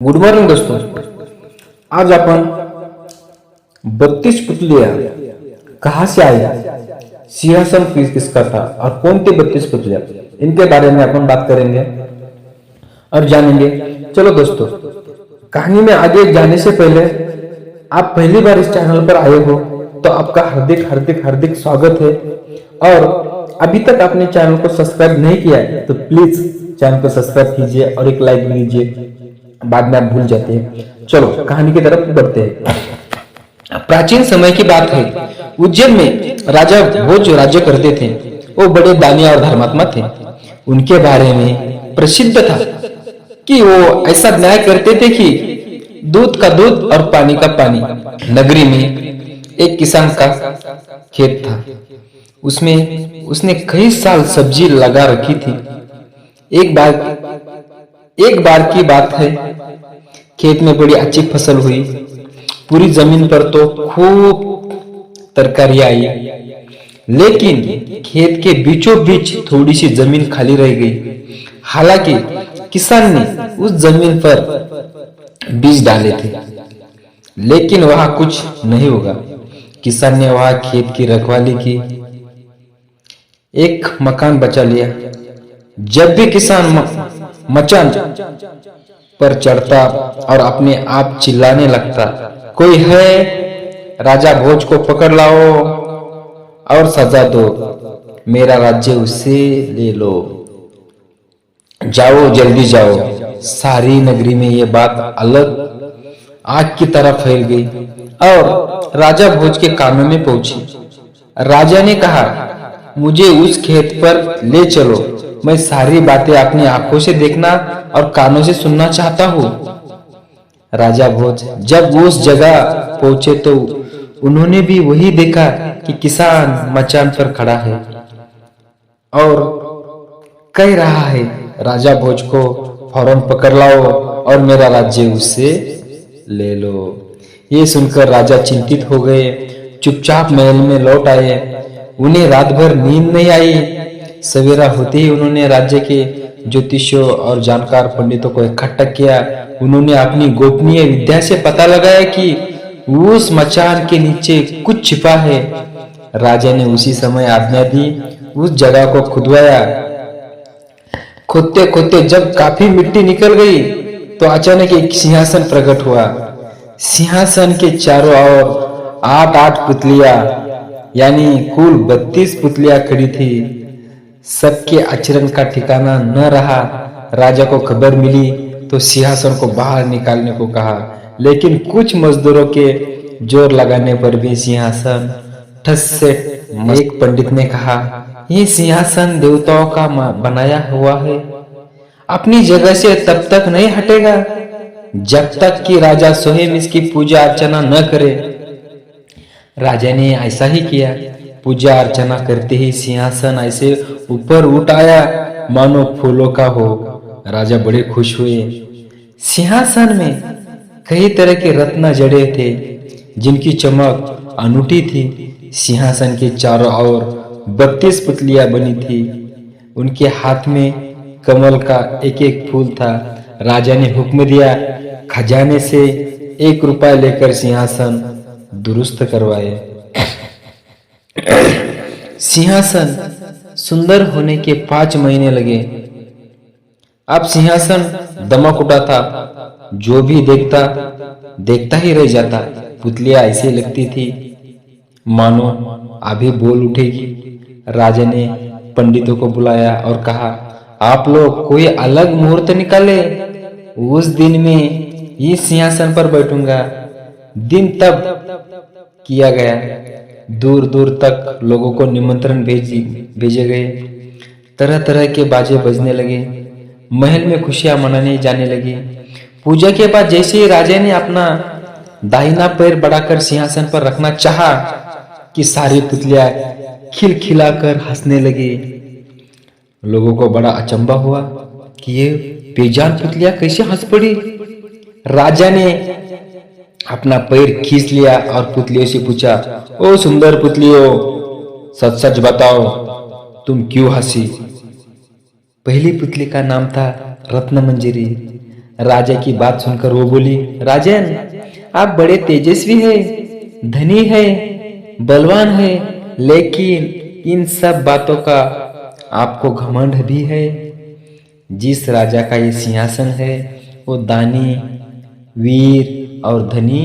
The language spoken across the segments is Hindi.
गुड मॉर्निंग दोस्तों। आज अपन 32 पुतलियां कहां से आई, सिंहासन किसका था और कौन थे 32 पुतलियां, इनके बारे में अपन बात करेंगे और जानेंगे। चलो दोस्तों, कहानी में आगे जाने से पहले आप पहली बार इस चैनल पर आए हो तो आपका हार्दिक हार्दिक हार्दिक स्वागत है। और अभी तक आपने चैनल को सब्सक्राइब नहीं किया है तो प्लीज चैनल को सब्सक्राइब कीजिए और एक लाइक दीजिए, बाद में आप भूल जाते हैं। चलो कहानी की तरफ बढ़ते हैं। प्राचीन समय की बात है, उज्जैन में राजा भोज राज्य करते थे। वो बड़े दानी और धर्मात्मा थे। उनके बारे में प्रसिद्ध था कि वो ऐसा न्याय करते थे कि दूध का दूध और पानी का पानी। नगरी में एक किसान का खेत था। उसमें उसने कई साल सब्जी लगा रखी थी। एक बार की बात है, खेत में बड़ी अच्छी फसल हुई। पूरी जमीन पर तो खूब तरकारी आई, लेकिन खेत के बीचों बीच थोड़ी सी जमीन खाली रह गई। हालांकि किसान ने उस जमीन पर बीज डाले थे, लेकिन वहां कुछ नहीं होगा। किसान ने वहां खेत की रखवाली की, एक मकान बचा लिया। जब भी किसान मचान पर चढ़ता और अपने आप चिल्लाने लगता, कोई है, राजा भोज को पकड़ लाओ और सजा दो, मेरा राज्य उससे ले लो, जाओ जल्दी जाओ। सारी नगरी में ये बात अलग आग की तरह फैल गई और राजा भोज के कानों में पहुंची। राजा ने कहा, मुझे उस खेत पर ले चलो, मैं सारी बातें अपनी आंखों से देखना और कानों से सुनना चाहता हूँ। राजा भोज जब उस जगह पहुंचे तो उन्होंने भी वही देखा कि किसान मचान पर खड़ा है और कह रहा है, राजा भोज को फौरन पकड़ लाओ और मेरा राज्य उससे ले लो। ये सुनकर राजा चिंतित हो गए, चुपचाप महल में लौट आए। उन्हें रात भर नींद नहीं आई। सवेरा होते ही उन्होंने राज्य के ज्योतिषियों और जानकार पंडितों को इकट्ठा किया। उन्होंने अपनी गोपनीय विद्या से पता लगाया कि उस मचान के नीचे कुछ छिपा है। राजा ने उसी समय आज्ञा दी, उस जगह को खुदवाया। खोदते खोदते जब काफी मिट्टी निकल गई तो अचानक एक सिंहासन प्रकट हुआ। सिंहासन के चारों ओर 8-8 पुतलियां यानी कुल 32 पुतलियां खड़ी थी। सबके आचरण का ठिकाना न रहा। राजा को खबर मिली तो सिंहासन को बाहर निकालने को कहा, लेकिन कुछ मजदूरों के जोर लगाने पर भी सिंहासन ठस से। एक पंडित ने कहा, ये सिंहासन देवताओं का बनाया हुआ है, अपनी जगह से तब तक नहीं हटेगा जब तक कि राजा स्वयं इसकी पूजा अर्चना न करे। राजा ने ऐसा ही किया। पूजा अर्चना करते ही सिंहासन ऐसे ऊपर उठ आया मानो फूलों का हो। राजा बड़े खुश हुए। सिंहासन में कई तरह के रत्न जड़े थे जिनकी चमक अनूठी थी। सिंहासन के चारों ओर 32 पुतलियां बनी थी। उनके हाथ में कमल का एक एक फूल था। राजा ने हुक्म दिया, खजाने से 1 रुपया लेकर सिंहासन दुरुस्त करवाए। सिंहासन सुंदर होने के 5 महीने लगे। अब सिंहासन दमक उठा था, जो भी देखता ही रह जाता। पुतलियां ऐसी लगती थी मानो अभी बोल उठेगी। राजा ने पंडितों को बुलाया और कहा, आप लोग कोई अलग मुहूर्त निकाले, उस दिन में इस सिंहासन पर बैठूंगा। दिन तब किया गया। दूर दूर तक लोगों को निमंत्रण भेजे गए। तरह तरह के बाजे बजने लगे। महल में खुशियां मनाने जाने लगी। पूजा के बाद जैसे ही राजा ने अपना दाहिना पैर बढ़ाकर सिंहासन पर रखना चाहा कि सारी पुतलियां खिलखिलाकर हंसने लगी। लोगों को बड़ा अचंभा हुआ कि ये बेजान पुतलियां कैसे हंस पड़ी। राजा ने अपना पैर खींच लिया और पुतलियों से पूछा, ओ सुंदर पुतलियों, सच सच बताओ, तुम क्यों हंसी? पहली पुतली का नाम था रत्न मंजरी। राजा की बात सुनकर वो बोली, राजन, आप बड़े तेजस्वी हैं, धनी हैं, बलवान हैं, लेकिन इन सब बातों का आपको घमंड भी है। जिस राजा का ये सिंहासन है वो दानी, वीर और धनी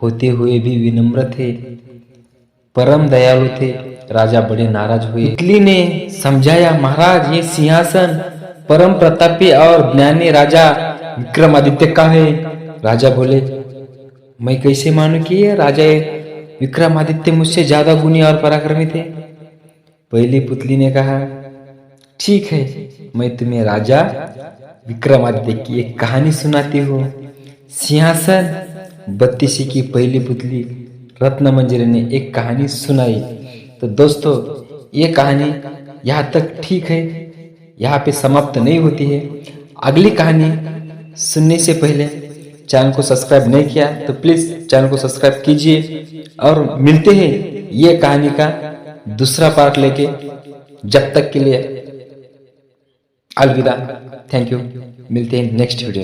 होते हुए भी विनम्र थे, परम दयालु थे। राजा बड़े नाराज हुए। पुतली ने समझाया, महाराज, ये सिंहासन परम प्रतापी और ज्ञानी राजा विक्रमादित्य का है। राजा बोले, मैं कैसे मानूं कि ये राजा विक्रमादित्य मुझसे ज्यादा गुणी और पराक्रमी थे। पहली पुतली ने कहा, ठीक है, मैं तुम्हें राजा विक्रमादित्य की एक कहानी सुनाती हूँ। सिंहासन 32 की पहली पुतली रत्नमंजरी ने एक कहानी सुनाई। तो दोस्तों, ये कहानी यहाँ तक ठीक है, यहाँ पे समाप्त नहीं होती है। अगली कहानी सुनने से पहले चैनल को सब्सक्राइब नहीं किया तो प्लीज चैनल को सब्सक्राइब कीजिए और मिलते हैं ये कहानी का दूसरा पार्ट लेके। जब तक के लिए अलविदा, थैंक यू, मिलते हैं नेक्स्ट वीडियो।